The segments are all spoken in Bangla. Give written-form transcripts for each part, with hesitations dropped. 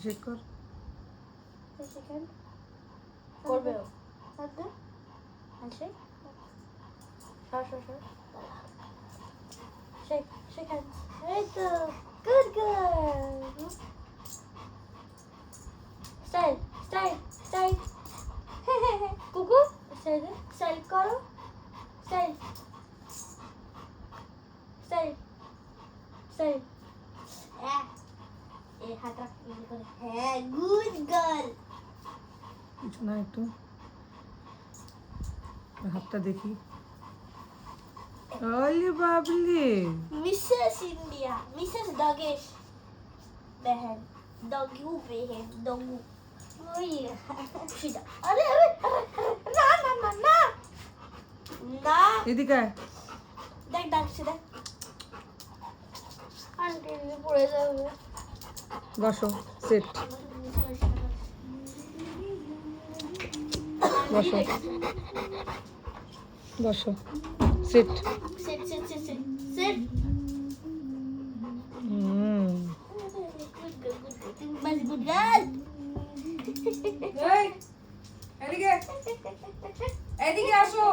চেক কর সেকেন্ড করবে ও আচ্ছা আছে সর সেকেন্ড এই তো গুড গার্ল স্টাইল কুকু স্টাইল করো স্টাইল এই হাতটা ইয়ে করে হ্যাঁ গুড গার্ল কিছু না একটু হাতটা দেখি ওলে বাবলি मिसेस इंडिया मिसेस दगेश बहन दगू बहन दगू वही सीधा अरे ना ना ना ना ना এদিকে আয়। देख देख सीधा आंटी भी पड़े जाओगे বসো সেট বসো বসো সেট सिट बस गुड गर्ल এই এদিকে এদিকে আসো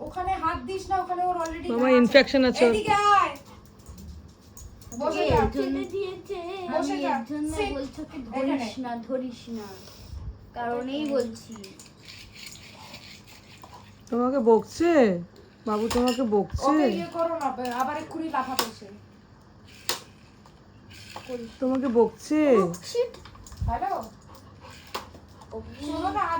ওখানে হাত দিস না ওখানে ওর অলরেডি মামা ইনফেকশন আছে ওর। এদিকে আয় বসে যা বসে যা জন্য Sit. বলছো কি এখানে। ধরিস না কারণেই বলছি তোমাকে বকছে বাবু তোমাকে বকছে ওকে ইয়ে করো না আবার এক্ষুনি লাফাতে সে তোমাকে বকছে শিট হ্যালো শোনো না আজ